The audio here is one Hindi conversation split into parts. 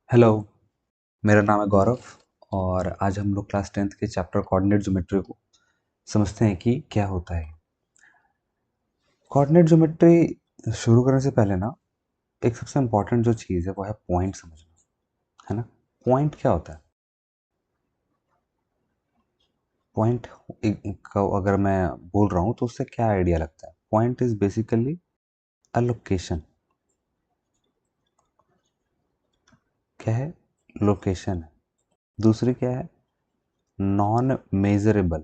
हेलो, मेरा नाम है गौरव और आज हम लोग क्लास 10th के चैप्टर कोऑर्डिनेट ज्योमेट्री को समझते हैं कि क्या होता है। कोऑर्डिनेट ज्योमेट्री शुरू करने से पहले ना एक सबसे इम्पोर्टेंट जो चीज़ है वो है पॉइंट समझना, है ना? पॉइंट क्या होता है? पॉइंट का अगर मैं बोल रहा हूँ तो उससे क्या आइडिया लगता है? Point is basically a location. क्या है? लोकेशन है। दूसरी क्या है? नॉन मेजरेबल,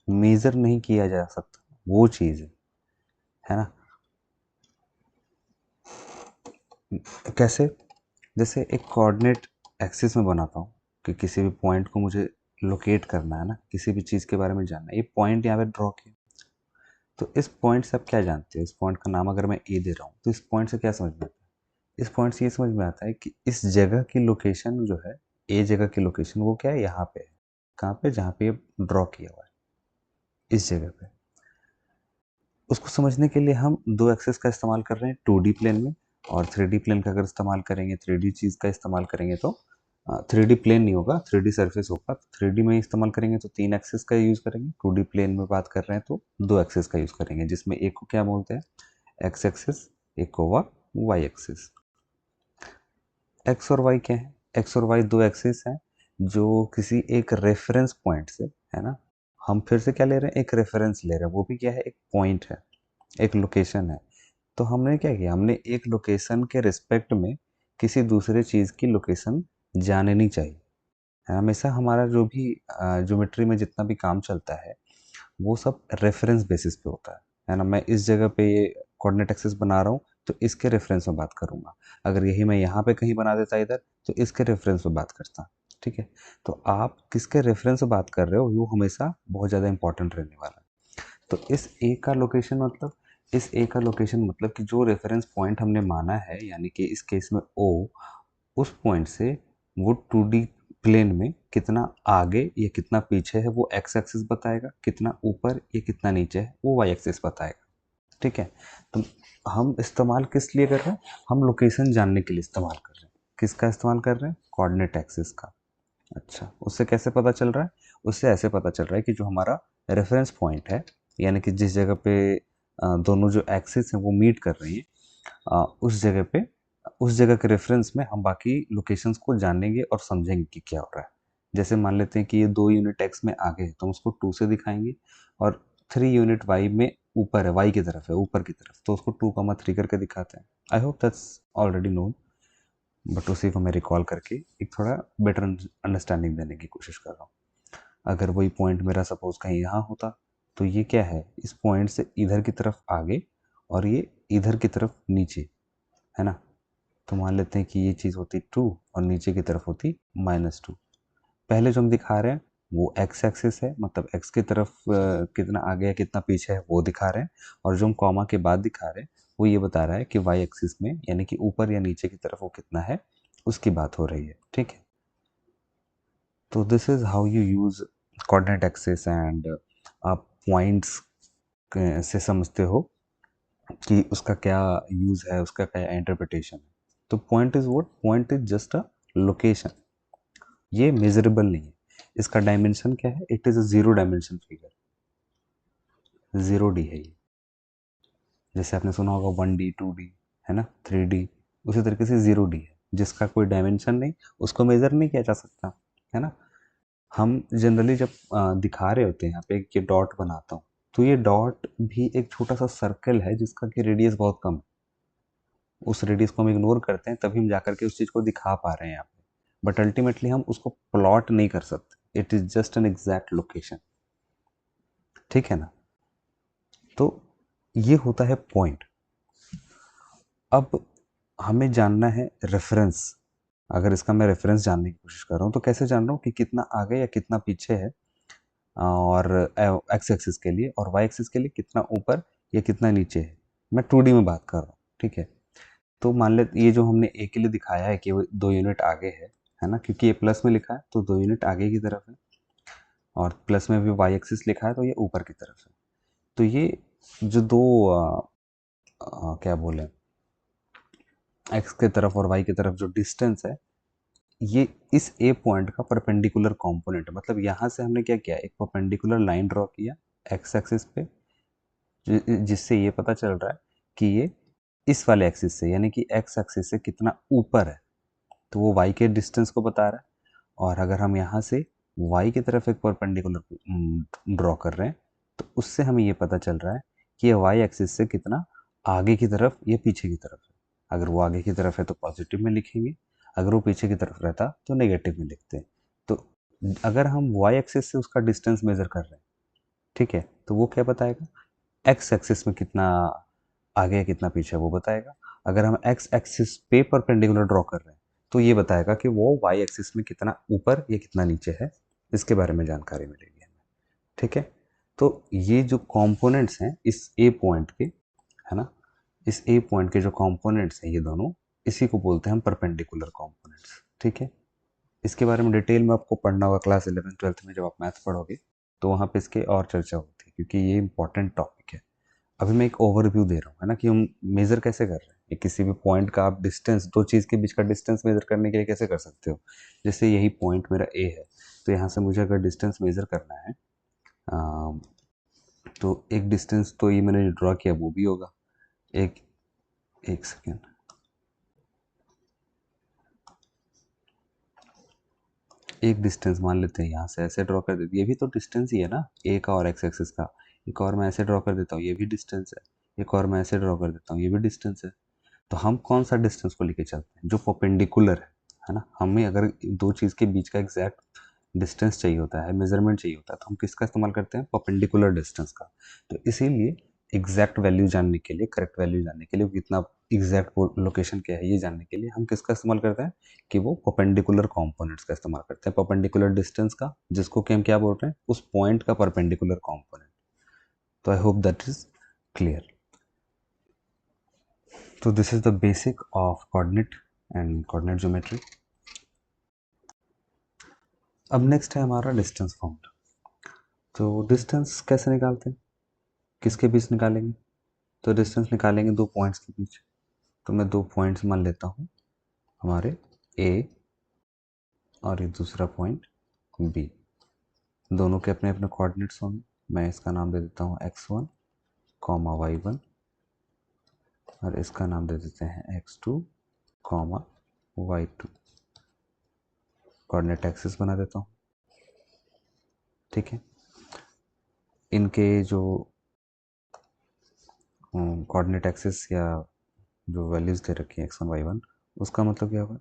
मेजर नहीं किया जा सकता वो चीज़ है ना? कैसे? जैसे एक कोऑर्डिनेट एक्सिस में बनाता हूँ कि किसी भी पॉइंट को मुझे लोकेट करना है ना, किसी भी चीज़ के बारे में जानना है। ये पॉइंट यहाँ पे ड्रॉ किया, तो इस पॉइंट से आप क्या जानते हो? इस पॉइंट का नाम अगर मैं ए दे रहा हूँ तो इस पॉइंट से क्या समझ में आता है? इस पॉइंट से ये समझ में आता है कि इस जगह की लोकेशन जो है, ए जगह की लोकेशन वो क्या है? यहाँ पे है। कहाँ पे? जहाँ पे ये ड्रॉ किया हुआ है, इस जगह पे। उसको समझने के लिए हम दो एक्सेस का इस्तेमाल कर रहे हैं, 2D प्लेन में। और 3D प्लेन का अगर इस्तेमाल करेंगे, 3D चीज़ का इस्तेमाल करेंगे तो 3D प्लेन नहीं होगा, 3D सरफेस होगा। 3D में इस्तेमाल करेंगे तो 3 एक्सेस का यूज़ करेंगे। 2D प्लेन में बात कर रहे हैं तो 2 एक्सेस का यूज़ करेंगे, जिसमें एक को क्या बोलते हैं? एक्स एक्सिस, एक को वाई एक्सिस। एक्स और वाई क्या है? एक्स और वाई दो एक्सिस हैं जो किसी एक रेफरेंस पॉइंट से, है ना? हम फिर से क्या ले रहे हैं? एक रेफरेंस ले रहे हैं, वो भी क्या है? एक पॉइंट है, एक लोकेशन है। तो हमने क्या किया? हमने एक लोकेशन के रिस्पेक्ट में किसी दूसरे चीज़ की लोकेशन जाननी चाहिए। हमेशा हमारा जो भी ज्योमेट्री में जितना भी काम चलता है वो सब रेफरेंस बेसिस पे होता है ना? मैं इस जगह पे ये कोऑर्डिनेट एक्सिस बना रहा हूँ तो इसके रेफरेंस में बात करूंगा। अगर यही मैं यहाँ पे कहीं बना देता इधर तो इसके रेफरेंस में बात करता। ठीक है? तो आप किसके रेफरेंस में बात कर रहे हो वो हमेशा बहुत ज़्यादा इंपॉर्टेंट रहने वाला है। तो इस ए का लोकेशन मतलब कि जो रेफरेंस पॉइंट हमने माना है, यानी कि इस केस में ओ, उस पॉइंट से वो 2D प्लेन में कितना आगे या कितना पीछे है वो एक्स एक्सिस बताएगा, कितना ऊपर या कितना नीचे है वो वाई एक्सिस बताएगा। ठीक है? तो हम इस्तेमाल किस लिए कर रहे हैं? हम लोकेशन जानने के लिए इस्तेमाल कर रहे हैं। किसका इस्तेमाल कर रहे हैं? कोऑर्डिनेट एक्सिस का। अच्छा, उससे कैसे पता चल रहा है? उससे ऐसे पता चल रहा है कि जो हमारा रेफरेंस पॉइंट है, यानी कि जिस जगह पे दोनों जो एक्सिस हैं वो मीट कर रही हैं, उस जगह पे, उस जगह के रेफरेंस में हम बाकी लोकेशंस को जानेंगे और समझेंगे कि क्या हो रहा है। जैसे मान लेते हैं कि ये 2 यूनिट एक्स में आगे है तो हम उसको 2 से दिखाएंगे, और 3 यूनिट वाई में ऊपर है, वाई की तरफ है, ऊपर की तरफ, तो उसको 2,3 करके दिखाते हैं। I hope that's already known, but उसी को मैं रिकॉल करके एक थोड़ा बेटर अंडरस्टैंडिंग देने की कोशिश कर रहा हूँ। अगर वही पॉइंट मेरा सपोज कहीं यहाँ होता तो ये क्या है? इस पॉइंट से इधर की तरफ आगे और ये इधर की तरफ नीचे, है ना? तो मान लेते हैं कि ये चीज़ होती 2 और नीचे की तरफ होती -2। पहले जो हम दिखा रहे हैं वो एक्स एक्सिस है, मतलब एक्स की तरफ कितना आगे है कितना पीछे है वो दिखा रहे हैं। और जो हम कॉमा के बाद दिखा रहे हैं वो ये बता रहा है कि वाई एक्सिस में, यानी कि ऊपर या नीचे की तरफ वो कितना है, उसकी बात हो रही है। ठीक है? तो this is how you use coordinate axis, and आप पॉइंट्स से समझते हो कि उसका क्या यूज है, उसका क्या इंटरप्रिटेशन है। तो point is what? Point is just a location. ये मेजरेबल नहीं है। इसका डायमेंशन क्या है? It is a zero dimension figure, 0D है ये। जैसे आपने सुना होगा 1D 2D, है ना, 3D, उसी तरीके से 0D है, जिसका कोई डायमेंशन नहीं, उसको मेजर नहीं किया जा सकता, है ना? हम जनरली जब दिखा रहे होते हैं, यहाँ पे ये डॉट बनाता हूँ, तो ये डॉट भी एक छोटा सा सर्कल है जिसका कि रेडियस बहुत कम है। उस रेडियस को हम इग्नोर करते हैं तभी हम जाकर के उस चीज़ को दिखा पा रहे हैं यहाँ पे। बट अल्टीमेटली हम उसको प्लॉट नहीं कर सकते। It is just an exact location. ठीक है ना? तो ये होता है पॉइंट। अब हमें जानना है रेफरेंस। अगर इसका मैं रेफरेंस जानने की कोशिश कर रहा हूँ तो कैसे जान रहा हूँ कि कितना आगे या कितना पीछे है, और एक्स एक्सिस के लिए, और वाई एक्सिस के लिए कितना ऊपर या कितना नीचे है। मैं 2D में बात कर रहा हूँ। ठीक है? तो मान ले ये जो हमने ए के लिए दिखाया है कि वो 2 यूनिट आगे है ना, क्योंकि ये प्लस में लिखा है तो 2 यूनिट आगे की तरफ है, और प्लस में भी वाई एक्सिस लिखा है तो ये ऊपर की तरफ है। तो ये जो दो क्या बोले, एक्स की तरफ और वाई की तरफ जो डिस्टेंस है, ये इस ए पॉइंट का परपेंडिकुलर कंपोनेंट है, मतलब यहाँ से हमने क्या किया, एक परपेंडिकुलर लाइन ड्रॉ किया एक्स एक्सिस पे, जिससे ये पता चल रहा है कि ये इस वाले एक्सिस से यानी कि एक्स एक्सिस से कितना ऊपर है, तो वो y के डिस्टेंस को बता रहा है। और अगर हम यहाँ से y की तरफ एक परपेंडिकुलर ड्रॉ कर रहे हैं तो उससे हमें ये पता चल रहा है कि ये y एक्सिस से कितना आगे की तरफ या पीछे की तरफ है। अगर वो आगे की तरफ है तो पॉजिटिव में लिखेंगे, अगर वो पीछे की तरफ रहता तो नेगेटिव में लिखते हैं। तो अगर हम y एक्सिस से उसका डिस्टेंस मेजर कर रहे हैं, ठीक है, तो वो क्या बताएगा, x एक्सिस में कितना आगे है कितना पीछे है वो बताएगा। अगर हम x एक्सिस पे परपेंडिकुलर ड्रॉ कर रहे हैं तो ये बताएगा कि वो y एक्सिस में कितना ऊपर या कितना नीचे है, इसके बारे में जानकारी मिलेगी हमें। ठीक है, तो ये जो कंपोनेंट्स हैं इस ए पॉइंट के, है ना, इस ए पॉइंट के जो कंपोनेंट्स हैं ये दोनों, इसी को बोलते हैं हम परपेंडिकुलर कंपोनेंट्स। ठीक है, इसके बारे में डिटेल में आपको पढ़ना होगा क्लास 11th-12th में, जब आप मैथ पढ़ोगे तो वहाँ पे इसके और चर्चा होती है, क्योंकि ये इंपॉर्टेंट टॉपिक है। अभी मैं एक ओवरव्यू दे रहा हूँ, है ना, कि हम मेजर कैसे कर रहे हैं, ये किसी भी पॉइंट का आप डिस्टेंस, दो चीज़ के बीच का डिस्टेंस मेजर करने के लिए कैसे कर सकते हो। जैसे यही पॉइंट मेरा ए है, तो यहाँ से मुझे अगर डिस्टेंस मेजर करना है, तो एक डिस्टेंस तो ये मैंने ड्रॉ किया वो भी होगा, एक एक सेकेंड, एक डिस्टेंस मान लेते हैं, यहाँ से ऐसे ड्रॉ कर देते, ये भी तो डिस्टेंस ही है ना, ए का और एक्स एक्सिस का। एक और मैं ऐसे ड्रॉ कर देता हूँ, ये भी डिस्टेंस है। एक और मैं ऐसे ड्रॉ कर देता हूँ, ये भी डिस्टेंस है। तो हम कौन सा डिस्टेंस को लेके चलते हैं, जो परपेंडिकुलर है ना। हमें अगर दो चीज़ के बीच का एग्जैक्ट डिस्टेंस चाहिए होता है, मेजरमेंट चाहिए होता है, तो हम किसका इस्तेमाल करते हैं, परपेंडिकुलर डिस्टेंस का। तो इसीलिए एग्जैक्ट वैल्यू जानने के लिए, करेक्ट वैल्यू जानने के लिए, कितना एग्जैक्ट लोकेशन क्या है ये जानने के लिए हम किसका इस्तेमाल करते हैं, कि वो परपेंडिकुलर कंपोनेंट्स का इस्तेमाल करते हैं, परपेंडिकुलर डिस्टेंस का, जिसको कि हम क्या बोल रहे हैं, उस पॉइंट का परपेंडिकुलर कंपोनेंट। तो I hope that is clear. तो this is the basic of coordinate and coordinate geometry. अब नेक्स्ट है हमारा डिस्टेंस फार्मूला। तो डिस्टेंस कैसे निकालते हैं, किसके बीच निकालेंगे, तो डिस्टेंस निकालेंगे दो पॉइंट्स के बीच। तो मैं दो पॉइंट्स मान लेता हूँ, हमारे ए और एक दूसरा पॉइंट बी, दोनों के अपने अपने कोऑर्डिनेट्स होंगे। मैं इसका नाम दे देता हूँ x1 कॉमा y1, और इसका नाम दे देते हैं x2 comma y2, coordinate axis बना देता हूँ। ठीक है, इनके जो कोऑर्डिनेट एक्सिस या जो वैल्यूज दे रखी है x1 y1, उसका मतलब क्या होगा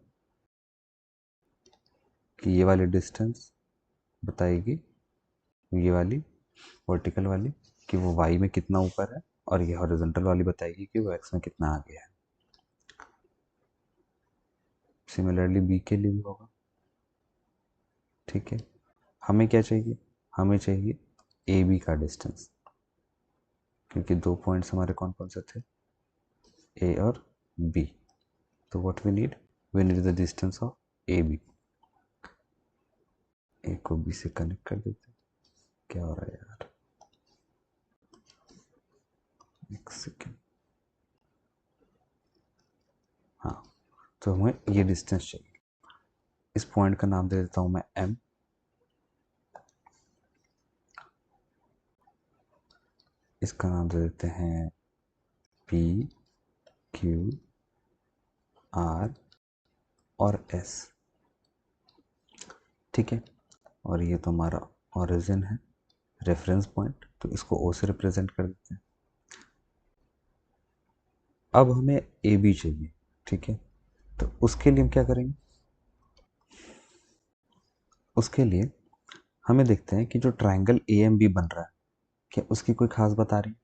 कि ये वाली डिस्टेंस बताएगी, ये वाली वर्टिकल वाली, कि वो y में कितना ऊपर है, और ये हॉरिजॉन्टल वाली बताएगी कि वो x में कितना आगे है। सिमिलरली b के लिए भी होगा। ठीक है, हमें क्या चाहिए, हमें चाहिए ए बी का डिस्टेंस, क्योंकि दो पॉइंट्स हमारे कौन कौन से थे, ए और बी। तो what we need the distance of A B. A को बी से कनेक्ट कर देते हैं। क्या हो रहा है यार, एक सेकेंड। हाँ, तो हमें ये डिस्टेंस चाहिए। इस पॉइंट का नाम दे देता हूँ मैं एम, इसका नाम दे देते हैं पी क्यू आर और एस। ठीक है, और ये तो हमारा ओरिजिन है, रेफरेंस पॉइंट, तो इसको ओ से रिप्रेजेंट कर देते हैं। अब हमें ए बी चाहिए। ठीक है, तो उसके लिए हम क्या करेंगे, उसके लिए हमें देखते हैं कि जो ट्राइंगल ए एम बी बन रहा है, क्या उसकी कोई खास बता रही।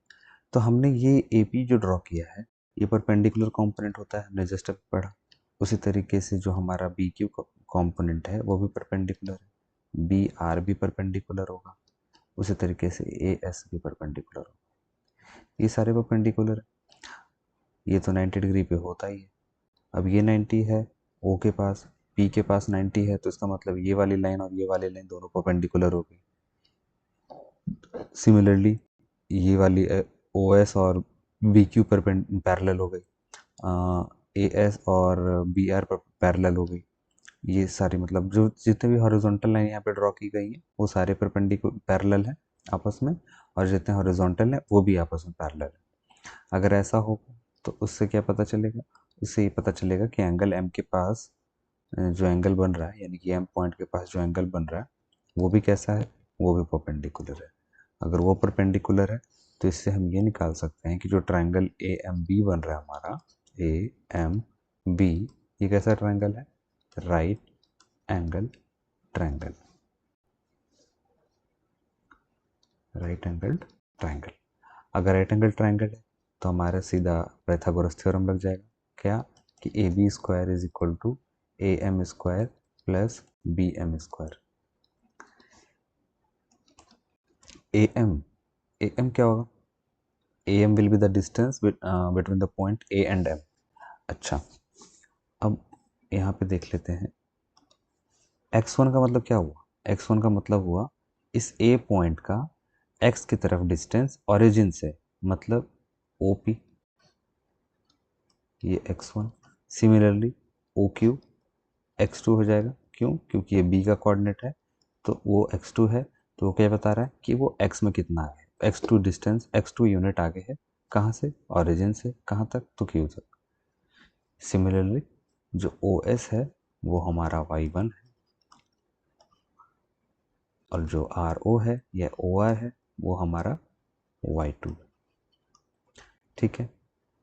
तो हमने ये ए पी जो ड्रॉ किया है, ये परपेंडिकुलर कंपोनेंट होता है, हमने जस्ट अभी पढ़ा। उसी तरीके से जो हमारा बी क्यू कंपोनेंट है वो भी परपेंडिकुलर है, बी आर भी परपेंडिकुलर होगा, उसी तरीके से ए एस भी परपेंडिकुलर होगा। ये सारे परपेंडिकुलर है, ये तो 90 डिग्री पे होता ही है। अब ये 90 है ओ के पास, पी के पास 90 है, तो इसका मतलब ये वाली लाइन और ये वाली लाइन दोनों परपेंडिकुलर हो गई। सिमिलरली ये वाली ओ एस और बी क्यू पर पैरेलल हो गई, ए एस और बी आर पर पैरेलल हो गई। ये सारी मतलब जो जितने भी हॉरिजॉन्टल लाइन यहाँ पे ड्रॉ की गई हैं वो सारे परपेंडिकुलर पैरेलल हैं आपस में, और जितने हॉरिजॉन्टल हैं वो भी आपस में पैरेलल हैं। अगर ऐसा हो तो उससे क्या पता चलेगा, उससे ये पता चलेगा कि एंगल एम के पास जो एंगल बन रहा है, यानी कि एम पॉइंट के पास जो एंगल बन रहा है वो भी कैसा है, वो भी परपेंडिकुलर है। अगर वो परपेंडिकुलर है तो इससे हम ये निकाल सकते हैं कि जो ट्राइंगल ए एम बी बन रहा है हमारा, ए एम बी, ये कैसा ट्राइंगल है, right angle triangle, right angle triangle. अगर राइट एंगल ट्राइंगल है तो हमारा सीधा पाइथागोरस थ्योरम लग जाएगा, क्या कि A B square is equal to A M square plus B M square. A M क्या होगा, A M will be the distance between the point A and M. अच्छा, अब यहाँ पे देख लेते हैं x1 का मतलब क्या हुआ, x1 का मतलब हुआ इस a पॉइंट का x की तरफ डिस्टेंस ओरिजिन से, मतलब OP, ये x1। सिमिलरली OQ x2 हो जाएगा, क्यों, क्योंकि ये b का कोऑर्डिनेट है तो वो x2 है, तो वो क्या बता रहा है कि वो x में कितना आगे, x2 डिस्टेंस, x2 यूनिट आगे है, कहाँ से, ओरिजिन से कहाँ तक, तो Q तक। सिमिलरली जो OS है वो हमारा y1 है, और जो RO है या OR है वो हमारा y2 है। ठीक है,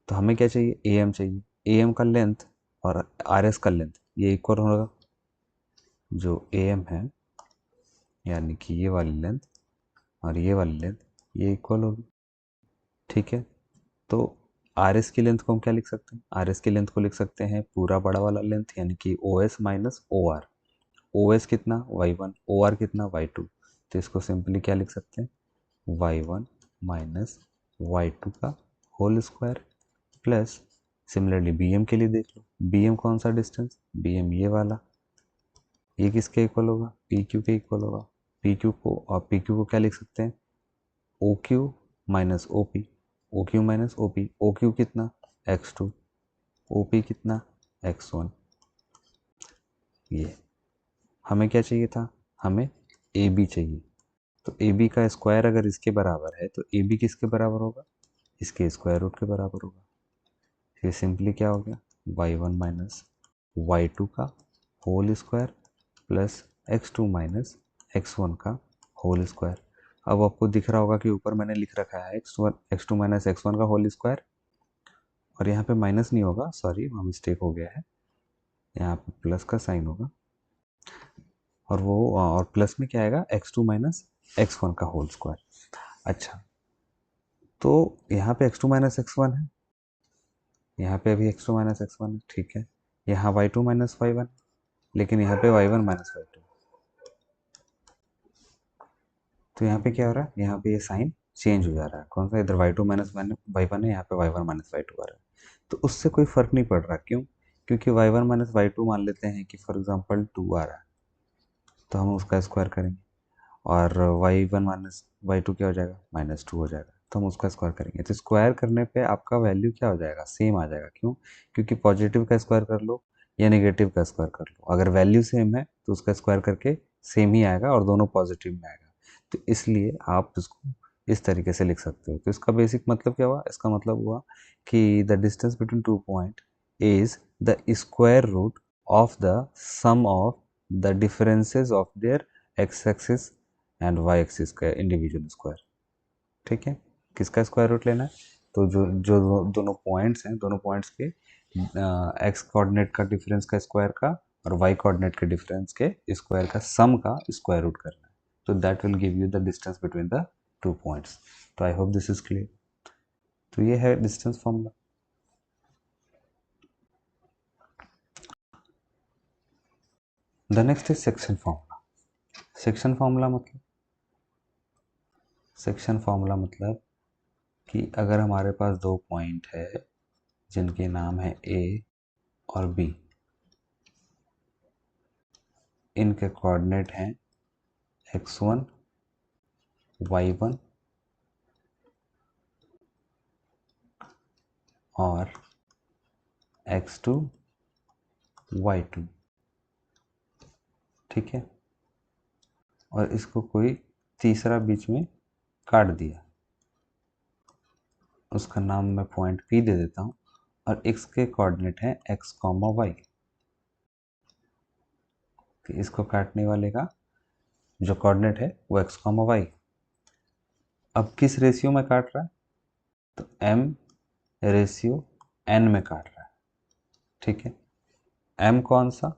तो हमें क्या चाहिए, AM चाहिए। AM का लेंथ और RS का लेंथ ये इक्वल होगा, जो AM है यानी कि ये वाली लेंथ और ये वाली लेंथ ये इक्वल होगी। ठीक है, तो RS की लेंथ को हम क्या लिख सकते हैं, RS की लेंथ को लिख सकते हैं पूरा बड़ा वाला लेंथ यानी कि OS माइनस OR। OS कितना y1, OR कितना y2, तो इसको सिंपली क्या लिख सकते हैं, y1 माइनस y2 का whole square, plus similarly BM के लिए देख लो, BM कौन सा डिस्टेंस, BM ये वाला, ये किसके इक्वल होगा, PQ के इक्वल होगा। PQ को और PQ को क्या लिख सकते हैं, OQ minus OP, OQ minus OP, OQ कितना x2, OP कितना x1। ये हमें क्या चाहिए था, हमें AB चाहिए, तो AB का स्क्वायर अगर इसके बराबर है तो AB किसके बराबर होगा, इसके स्क्वायर रूट के बराबर होगा। ये सिंपली क्या हो गया, y1 माइनस y2 का whole square plus x2 minus x1 का होल स्क्वायर। अब आपको दिख रहा होगा कि ऊपर मैंने लिख रखा है x2 माइनस x1 का होल स्क्वायर, और यहाँ पे माइनस नहीं होगा, सॉरी वहाँ मिस्टेक हो गया है, यहाँ पे प्लस का साइन होगा, और वो और प्लस में क्या आएगा, x2 माइनस x1 का होल स्क्वायर। अच्छा, तो यहाँ पे x2 माइनस x1 है, यहाँ पे अभी x2 माइनस x1 है, ठीक है, यहाँ y2 माइनस y1, लेकिन यहाँ पे y1 माइनस y2, तो यहाँ पे क्या हो रहा है, यहाँ पे ये साइन चेंज हो जा रहा है, कौन सा, इधर y2 माइनस y1 है, यहाँ पे y1 माइनस y2 आ रहा है, तो उससे कोई फर्क नहीं पड़ रहा, क्यों, क्योंकि y1 माइनस y2 मान लेते हैं कि फॉर एग्जांपल 2 आ रहा है, तो हम उसका स्क्वायर करेंगे, और y1 माइनस y2 क्या हो जाएगा, -2 हो जाएगा, तो हम उसका स्क्वायर करेंगे, तो स्क्वायर करने पे आपका वैल्यू क्या हो जाएगा, सेम आ जाएगा, क्यों, क्योंकि पॉजिटिव का स्क्वायर कर लो या नेगेटिव का स्क्वायर कर लो, अगर वैल्यू सेम है तो उसका स्क्वायर करके सेम ही आएगा और दोनों पॉजिटिव में आएगा, तो इसलिए आप इसको इस तरीके से लिख सकते हो। तो इसका बेसिक मतलब क्या हुआ, इसका मतलब हुआ कि the distance between two point is the square root of the sum of the differences of their X axis and Y axis का इंडिविजुअल स्क्वायर। ठीक है, किसका स्क्वायर रूट लेना है, तो जो जो दोनों पॉइंट्स हैं, दोनों पॉइंट्स के एक्स कोऑर्डिनेट का डिफरेंस का स्क्वायर का और वाई कोऑर्डिनेट के डिफरेंस के स्क्वायर का सम का स्क्वायर रूट करना है, तो that will give you the distance between the two points. तो I hope this is clear. तो ये है distance formula. The next is section formula. Section formula मतलब, सेक्शन फॉर्मूला मतलब कि अगर हमारे पास दो पॉइंट है जिनके नाम है ए और बी, इनके कोऑर्डिनेट हैं x1 y1 और x2 y2, ठीक है, और इसको कोई तीसरा बीच में काट दिया, उसका नाम मैं पॉइंट P दे देता हूँ, और x के कोऑर्डिनेट है x, y। तो इसको काटने वाले का जो कोऑर्डिनेट है वो x, y। अब किस रेशियो में काट रहा है, तो m रेशियो n में काट रहा है। ठीक है, m कौन सा,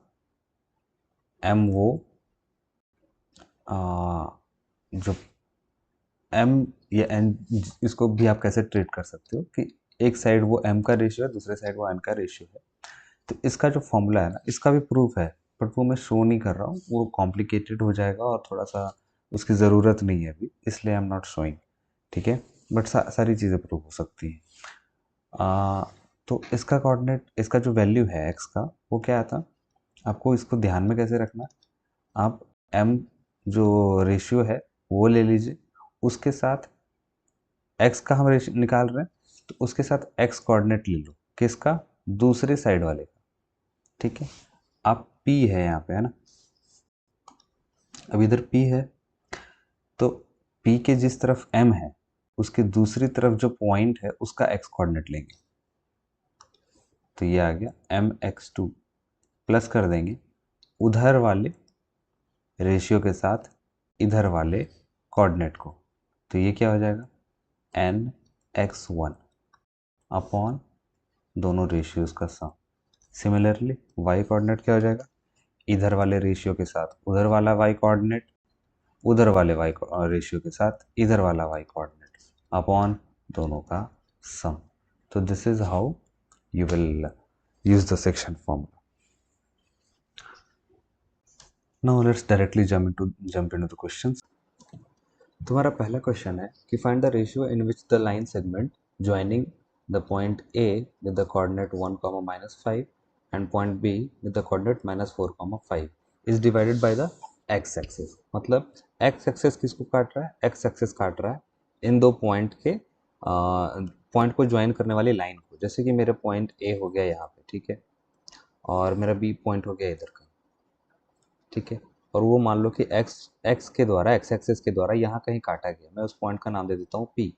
m वो जो m या n, इसको भी आप कैसे ट्रीट कर सकते हो कि एक साइड वो m का रेशियो है, दूसरे साइड वो n का रेशियो है। तो इसका जो फॉर्मूला है ना, इसका भी प्रूफ है, बट वो मैं शो नहीं कर रहा हूँ, वो कॉम्प्लिकेटेड हो जाएगा और थोड़ा सा उसकी ज़रूरत नहीं है अभी, इसलिए आई एम नॉट शोइंग। ठीक है, बट सारी चीज़ें प्रूव हो सकती हैं। तो इसका कोऑर्डिनेट, इसका जो वैल्यू है एक्स का, वो क्या आता, आपको इसको ध्यान में कैसे रखना, आप m जो रेशियो है वो ले लीजिए, उसके साथ x का हम रेशियो निकाल रहे हैं, तो उसके साथ x कोऑर्डिनेट ले लो, किसका, दूसरे साइड वाले का। ठीक है, अब p है यहाँ पे, है ना, अब इधर p है, तो p के जिस तरफ m है उसके दूसरी तरफ जो पॉइंट है उसका x कोऑर्डिनेट लेंगे, तो ये आ गया mx2, प्लस कर देंगे उधर वाले रेशियो के साथ इधर वाले कोऑर्डिनेट को, तो ये क्या हो जाएगा, nx1 अपॉन दोनों रेशियोज का सम। सिमिलरली y कोऑर्डिनेट क्या हो जाएगा, इधर वाले रेशियो के साथ उधर वाला y कोऑर्डिनेट, उधर वाले y रेशियो के साथ इधर वाला y कोऑर्डिनेट अपॉन दोनों का सम। तो this is how you will use the section formula. Now let's directly jump into the questions. तुम्हारा पहला क्वेश्चन है कि find the ratio in which the line segment joining the point A with the coordinate 1, -5 and point B with the coordinate -4, 5 is divided by the x axis। मतलब x axis किसको काट रहा है, x axis काट रहा है इन दो पॉइंट के पॉइंट को ज्वाइन करने वाली लाइन को। जैसे कि मेरा पॉइंट A हो गया यहाँ पे, ठीक है, और मेरा B पॉइंट हो गया इधर का, ठीक है, और वो मान लो कि x के द्वारा, x एक्सिस के द्वारा यहाँ कहीं काटा गया, मैं उस पॉइंट का नाम दे देता हूँ P।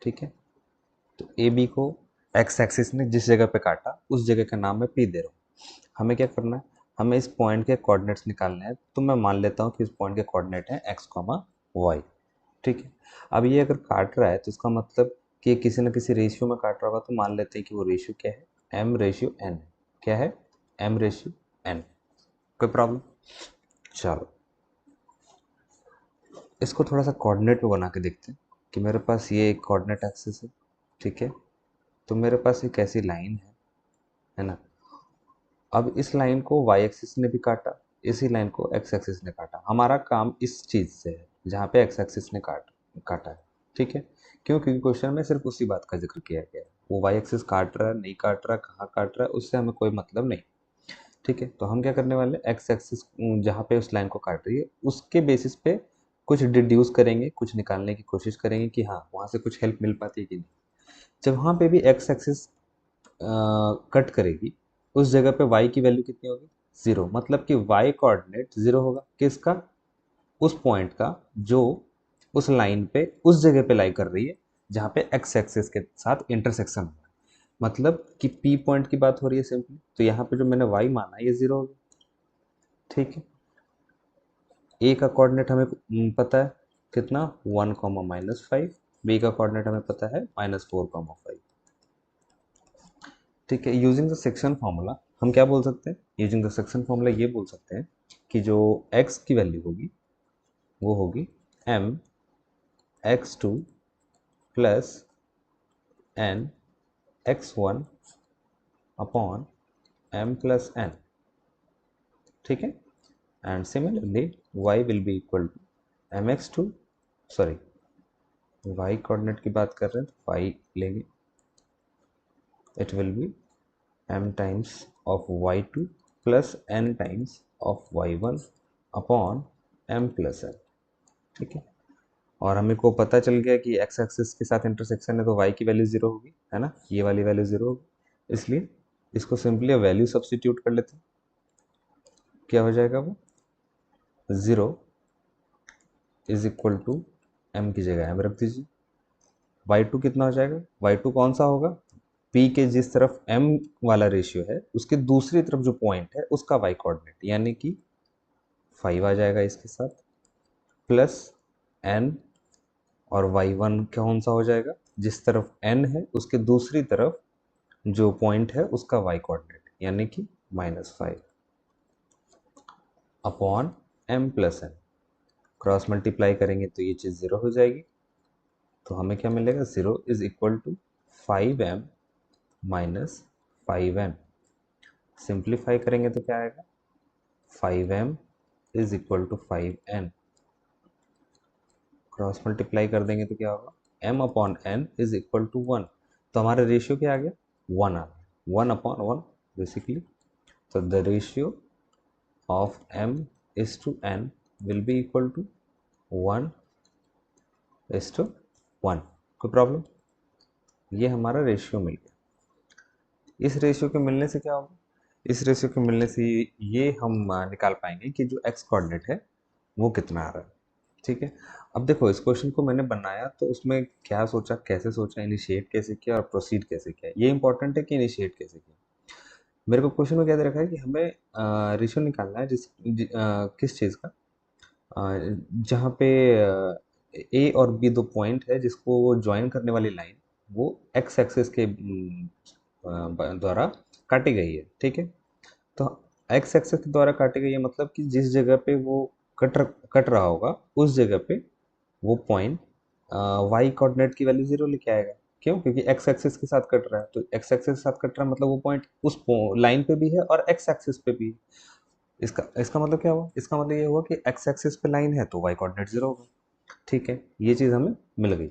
ठीक है, तो ए बी को x एक्सिस ने जिस जगह पे काटा उस जगह का नाम मैं P दे रहा हूँ। हमें क्या करना है, हमें इस पॉइंट के कोऑर्डिनेट्स निकालने हैं, तो मैं मान लेता हूँ कि इस पॉइंट के कोऑर्डिनेट है x, y। ठीक है, अब ये अगर काट रहा है तो इसका मतलब कि किसी न किसी रेशियो में काट रहा होगा, तो मान लेते हैं कि वो रेशियो क्या है, m/n। क्या है, m/n। कोई प्रॉब्लम, चलो इसको थोड़ा सा कोऑर्डिनेट में बना के देखते हैं कि मेरे पास ये एक कोऑर्डिनेट एक्सिस है। ठीक है, तो मेरे पास एक ऐसी लाइन है ना, अब इस लाइन को y एक्सिस ने भी काटा, इसी लाइन को x एक्सिस ने काटा। हमारा काम इस चीज़ से है जहाँ पे x एक्सिस ने काटा है। ठीक है, क्यों, क्योंकि क्वेश्चन में सिर्फ उसी बात का जिक्र किया गया है, वो y एक्सिस काट रहा है नहीं काट रहा, कहाँ काट रहा है, उससे हमें कोई मतलब नहीं। ठीक है, तो हम क्या करने वाले, एक्स एक्सिस जहाँ पे उस लाइन को काट रही है उसके बेसिस पे कुछ डिड्यूस करेंगे, कुछ निकालने की कोशिश करेंगे कि हाँ वहाँ से कुछ हेल्प मिल पाती है कि नहीं। जब वहाँ पे भी एक्स एक्सिस कट करेगी, उस जगह पे y की वैल्यू कितनी होगी, 0। मतलब कि y कोऑर्डिनेट 0 होगा, किसका, उस पॉइंट का जो उस लाइन पे उस जगह पे लाई कर रही है जहाँ पे x एक्सिस के साथ इंटरसेक्शन हो रहा है। मतलब कि P पॉइंट की बात हो रही है सिंपली, तो यहाँ पे जो मैंने y माना ये 0 होगा। ठीक है, a का कोऑर्डिनेट हमें पता है कितना, 1, -5। b का कोऑर्डिनेट हमें पता है -4, 5। ठीक है, यूजिंग द सेक्शन फार्मूला हम क्या बोल सकते हैं, यूजिंग द सेक्शन फार्मूला ये बोल सकते हैं कि जो x की वैल्यू होगी वो होगी mx2 plus nx1 upon m+n। ठीक है, and similarly y will be equal to mx2, sorry y coordinate की बात कर रहे हैं तो y लेंगे, it will be m times of y2 plus n times of y1 upon m+n। ठीक है, और हमें को पता चल गया कि x एक्सिस के साथ इंटरसेक्शन है तो y की वैल्यू 0 होगी, है ना, ये वाली वैल्यू 0 होगी, इसलिए इसको सिंपली वैल्यू सब्स्टिट्यूट कर लेते हैं। क्या हो जाएगा वो, 0 इज इक्वल टू m की जगह m रख दीजिए। y2 कितना हो जाएगा, y2 कौन सा होगा, p के जिस तरफ m वाला रेशियो है उसके दूसरी तरफ जो पॉइंट है उसका y कोऑर्डिनेट, यानी कि 5 आ जाएगा इसके साथ, प्लस n, और y1 कौन सा हो जाएगा, जिस तरफ n है उसके दूसरी तरफ जो पॉइंट है उसका y कोऑर्डिनेट, यानी कि -5 upon m plus n। Cross multiply करेंगे तो ये चीज़ 0 हो जाएगी, तो हमें क्या मिलेगा, 0 is equal to 5m minus 5n। Simplify करेंगे तो क्या आएगा, 5m is equal to 5n। Cross multiply कर देंगे तो क्या होगा, m upon n is equal to 1। तो हमारा रेशियो क्या आ गया, 1 आ गया, 1 अपॉन 1 बेसिकली। तो the ratio of m is to n will be equal to 1 is to 1। कोई प्रॉब्लम, ये हमारा रेशियो मिल गया। इस रेशियो के मिलने से क्या होगा, इस रेशियो के मिलने से ये हम निकाल पाएंगे कि जो x कोऑर्डिनेट है वो कितना आ रहा है। ठीक है, अब देखो इस क्वेश्चन को मैंने बनाया तो उसमें क्या सोचा, कैसे सोचा, इनिशिएट कैसे किया और प्रोसीड कैसे किया, ये इंपॉर्टेंट है कि इनिशिएट कैसे किया। मेरे को क्वेश्चन में क्या दे रखा है कि हमें रेशियो निकालना है किस चीज़ का, जहाँ पे ए और बी दो पॉइंट है जिसको ज्वाइन करने वाली लाइन वो एक्स एक्सिस के द्वारा काटी गई है। ठीक है, तो एक्स एक्सिस के द्वारा काटी गई है मतलब कि जिस जगह पे वो कट रहा होगा उस जगह पे वो पॉइंट वाई कोऑर्डिनेट की वैल्यू 0 लेके आएगा। क्यों, क्योंकि एक्स एक्सिस के साथ कट रहा है, तो एक्स एक्सिस के साथ कट रहा है मतलब वो पॉइंट उस लाइन पे भी है और एक्स एक्सिस पे भी है। इसका इसका मतलब क्या हुआ, इसका मतलब ये हुआ कि एक्स एक्सिस पे लाइन है तो वाई कोऑर्डिनेट 0 होगा। ठीक है, ये चीज़ हमें मिल गई।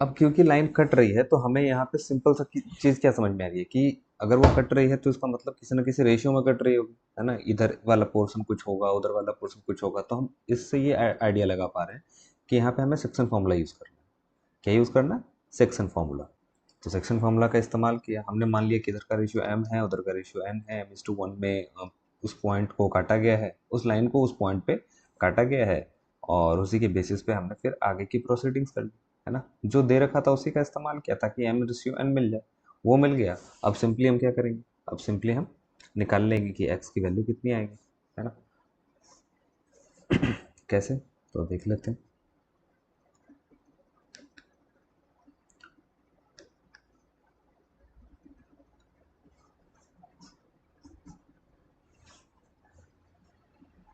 अब क्योंकि लाइन कट रही है तो हमें यहाँ पे सिंपल सा चीज़ क्या समझ में आ रही है कि अगर वो कट रही है तो इसका मतलब किसी न किसी रेशियो में कट रही होगी, है ना, इधर वाला पोर्शन कुछ होगा उधर वाला पोर्शन कुछ होगा। तो हम इससे ये आइडिया लगा पा रहे हैं कि यहाँ पे हमें सेक्शन फॉर्मूला यूज़ करना है। क्या यूज़ करना है, सेक्शन फॉर्मूला। तो सेक्शन फॉर्मूला का इस्तेमाल किया हमने, मान लिया कि इधर का रेशियो m है उधर का रेशियो n है, m:1 में उस पॉइंट को काटा गया है, उस लाइन को उस पॉइंट पे काटा गया है, और उसी के बेसिस पे हमने फिर आगे की प्रोसीडिंग्स कर ली, है ना। जो दे रखा था उसी का इस्तेमाल किया ताकि m रेशियो n मिल जाए, वो मिल गया। अब सिंपली हम क्या करेंगे, अब सिंपली हम निकाल लेंगे कि x की वैल्यू कितनी आएगी, है ना। कैसे, तो देख लेते हैं।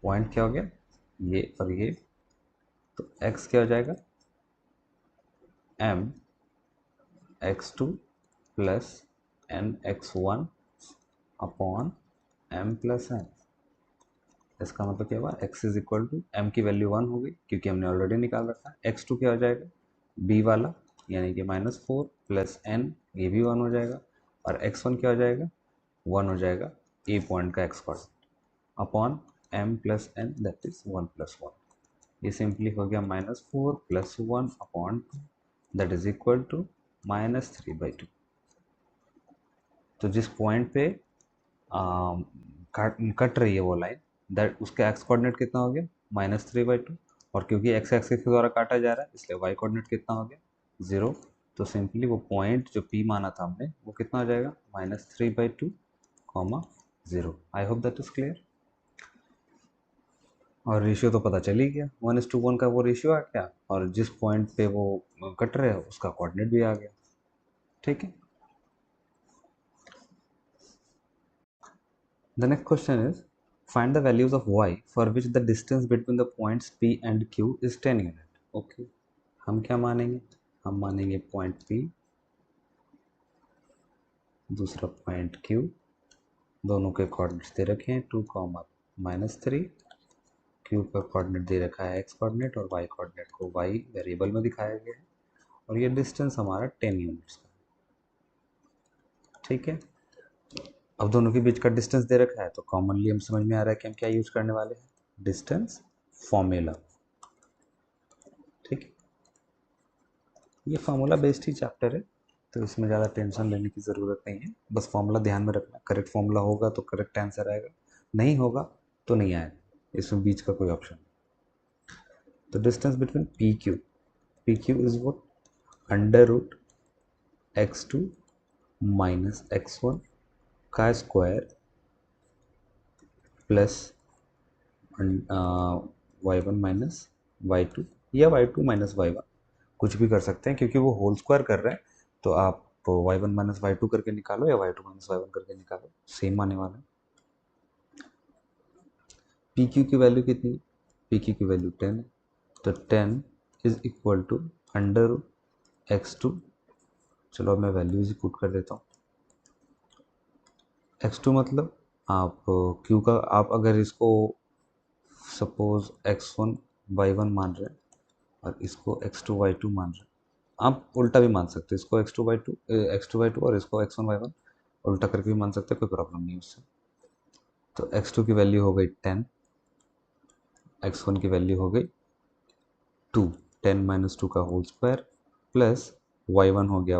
पॉइंट क्या हो गया, ये और ये, तो x क्या हो जाएगा, m x2 plus n x1 upon m plus n। इसका मतलब क्या हुआ, x is equal to m की वैल्यू 1 हो गई क्योंकि हमने ऑलरेडी निकाल रखा है। x2 क्या हो जाएगा, b वाला यानी कि -4 प्लस n, ये भी 1 हो जाएगा, और x1 क्या हो जाएगा, 1 हो जाएगा, a पॉइंट का x coordinate upon m plus n that is 1 plus 1। ये सिंपली हो गया -4 plus 1 upon 2 that is equal to -3/2। तो जिस पॉइंट पे कट रही है वो लाइन, दैट उसका एक्स कोऑर्डिनेट कितना हो गया, -3/2, और क्योंकि एक्स एक्सिस के द्वारा काटा जा रहा है इसलिए वाई कोऑर्डिनेट कितना हो गया, 0। तो सिंपली वो पॉइंट जो पी माना था हमने वो कितना हो जाएगा, -3/2 comma 0। I hope that is clear. और रेशियो तो पता चल ही गया, 1:1 का वो रेशियो आ गया, और जिस पॉइंट पे वो कट रहे हैं उसका कोऑर्डिनेट भी आ गया। ठीक है, the next question is find the values of y for which the distance between the points p and q is 10 unit. Okay, हम क्या मानेंगे, हम मानेंगे पॉइंट p, दूसरा पॉइंट q, दोनों के कोऑर्डिनेट्स दे रखे हैं 2, -3। q का कोऑर्डिनेट दे रखा है x कोऑर्डिनेट और y कोऑर्डिनेट को y वेरिएबल में दिखाया गया है, और ये डिस्टेंस हमारा 10 यूनिट्स का है। ठीक है, अब दोनों के बीच का डिस्टेंस दे रखा है तो कॉमनली हम समझ में आ रहा है कि हम क्या यूज करने वाले हैं, डिस्टेंस फॉर्मूला। ठीक है, ये फार्मूला बेस्ड ही चैप्टर है तो इसमें ज़्यादा टेंशन लेने की ज़रूरत नहीं है, बस फार्मूला ध्यान में रखना, करेक्ट फार्मूला होगा तो करेक्ट आंसर आएगा, नहीं होगा तो नहीं आएगा। इसमें बीच का कोई ऑप्शन नहीं। तो distance between P Q is what, under root x2 minus x1 का square plus y1 minus y2 या y2 माइनस y1, कुछ भी कर सकते हैं क्योंकि वो होल स्क्वायर कर रहे हैं। तो आप y1 माइनस y2 करके निकालो या y2 माइनस y1 करके निकालो, सेम आने वाला है। पी क्यू की वैल्यू कितनी है? पी क्यू की वैल्यू 10 है, तो 10 is equal to under x2। चलो अब मैं वैल्यूज पुट कर देता हूँ। x2 मतलब आप q का, आप अगर इसको सपोज x1 y1 मान रहे हैं और इसको x2 y2 मान रहे हैं, आप उल्टा भी मान सकते हैं, इसको x2 y2 और इसको x1 y1 उल्टा करके भी मान सकते हैं, कोई प्रॉब्लम नहीं उससे। तो x2 की वैल्यू हो गई 10, x1 की वैल्यू हो गई 2, 10 माइनस 2 का होल स्क्वायर प्लस y1 हो गया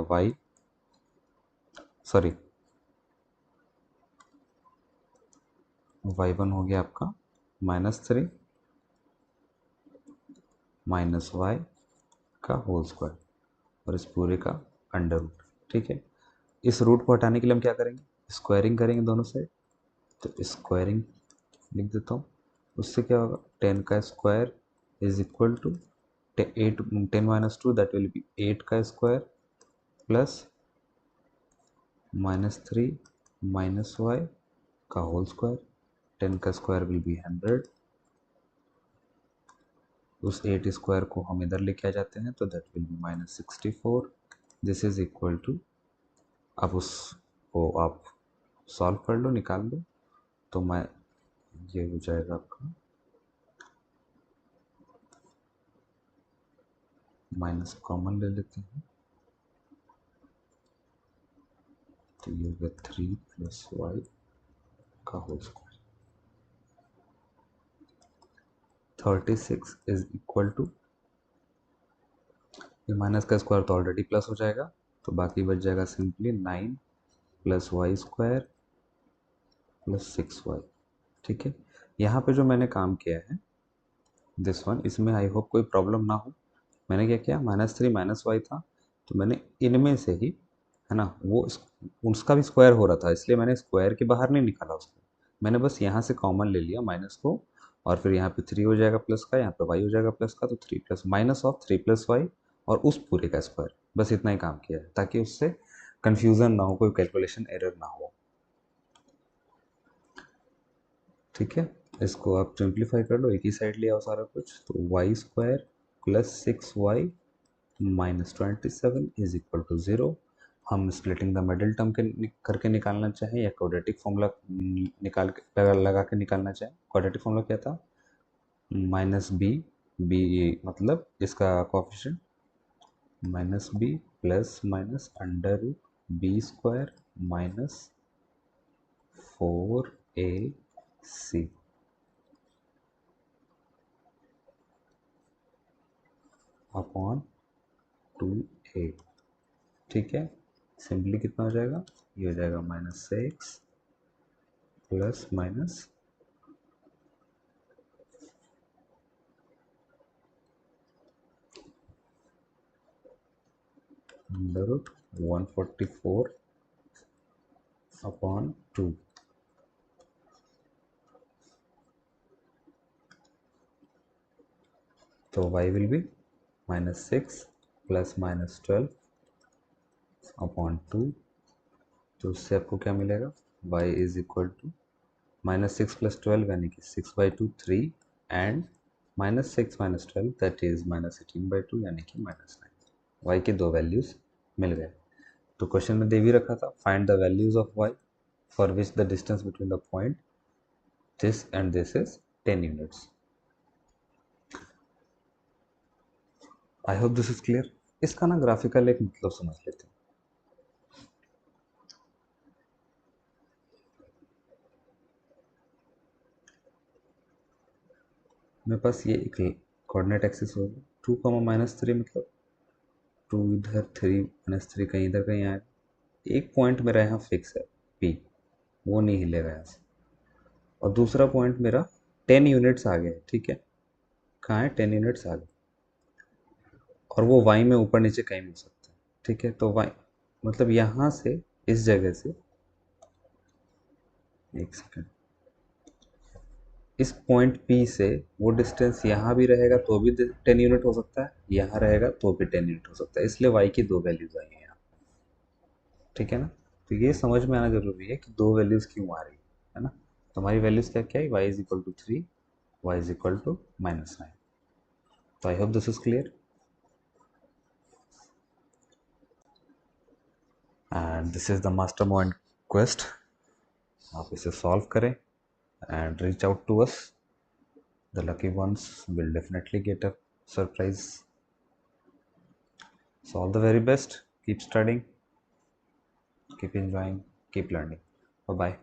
y1 हो गया आपका -3 माइनस y का होल स्क्वायर और इस पूरे का अंडर रूट। ठीक है, इस रूट को हटाने के लिए हम क्या करेंगे, स्क्वायरिंग करेंगे दोनों साइड। तो स्क्वायरिंग लिख देता हूँ, उससे क्या होगा, 10 का square is equal to 8, 10 minus 2 that will be 8 का स्क्वायर प्लस -3 माइनस y का होल स्क्वायर। 10 का स्क्वायर विल बी 100, उस 8 स्क्वायर को हम इधर लेके आ जाते हैं तो that will be -64। This is equal to, अब उसको आप सॉल्व कर लो, निकाल लो, तो मैं ये हो जाएगा आपका माइनस कॉमन ले लेते हैं, तो ये हो गया 3 प्लस y का whole square. 36 is equal to, ये माइनस का स्क्वायर तो ऑलरेडी प्लस हो जाएगा, तो बाकी बच जाएगा simply 9 plus y square plus 6y। ठीक है, यहाँ पे जो मैंने काम किया है दिस वन, इसमें आई होप कोई प्रॉब्लम ना हो। मैंने क्या किया, -3 माइनस वाई था, तो मैंने इनमें से ही, है ना, वो उसका भी स्क्वायर हो रहा था, इसलिए मैंने स्क्वायर के बाहर नहीं निकाला उसको, मैंने बस यहाँ से कॉमन ले लिया माइनस को, और फिर यहाँ पे 3 हो जाएगा प्लस का, यहाँ पे y हो जाएगा प्लस का, तो 3 plus minus of 3 plus y और उस पूरे का स्क्वायर, बस इतना ही काम किया है ताकि उससे कन्फ्यूज़न ना हो, कोई कैलकुलेशन एरर ना हो। ठीक है, इसको आप सिंप्लीफाई कर लो, एक ही साइड ले आओ सारा कुछ, तो y square plus 6y minus 27 is equal to 0। हम स्प्लिटिंग द मिडिल टर्म के करके निकालना चाहें या क्वाड्रेटिक फॉर्मूला निकाल के लगा के निकालना चाहें। क्वाड्रेटिक फॉर्मूला क्या था, माइनस बी मतलब इसका coefficient minus b plus minus under root b square minus 4ac upon 2a। ठीक है, सिंपली कितना हो जाएगा, ये हो जाएगा -6 plus minus under root 144 upon 2। तो y will be -6 plus -12 upon 2। तो उससे आपको क्या मिलेगा, y is equal to -6 plus 12 यानी कि 6/2 3 एंड -6 माइनस 12 दैट इज -18/2 यानी कि -9। y के दो वैल्यूज मिल गए। तो क्वेश्चन में दे भी रखा था, find the values of y for which the distance between the point this and this is 10 units. I hope this is clear. इसका ना ग्राफिकल एक मतलब समझ लेते हैं। मेरे पास ये एक कोऑर्डिनेट एक्सिस होगा, 2, -3 मतलब 2 इधर 3 -3 कहीं इधर कहीं आएगा। एक पॉइंट मेरा यहाँ फिक्स है P, वो नहीं हिलेगा यहाँ से, और दूसरा पॉइंट मेरा 10 यूनिट्स आ गए, ठीक है, कहाँ है, 10 यूनिट्स आ गए, और वो वाई में ऊपर नीचे कहीं भी हो सकता है, ठीक है। तो वाई मतलब यहाँ से इस जगह से, एक सेकेंड, इस पॉइंट पी से वो डिस्टेंस यहाँ भी रहेगा तो भी 10 यूनिट हो सकता है, यहाँ रहेगा तो भी 10 यूनिट हो सकता है, इसलिए वाई की दो वैल्यूज आई हैं यहाँ, ठीक है ना। तो ये समझ में आना जरूरी है कि दो वैल्यूज क्यों आ रही है ना। तो हमारी वैल्यूज क्या क्या है, y is equal to 3, y is equal to -9। तो I hope this is clear, and this is the master mind quest. आप इसे सॉल्व करें and reach out to us. The lucky ones will definitely get a surprise. So, all the very best. Keep studying, keep enjoying, keep learning. Bye bye.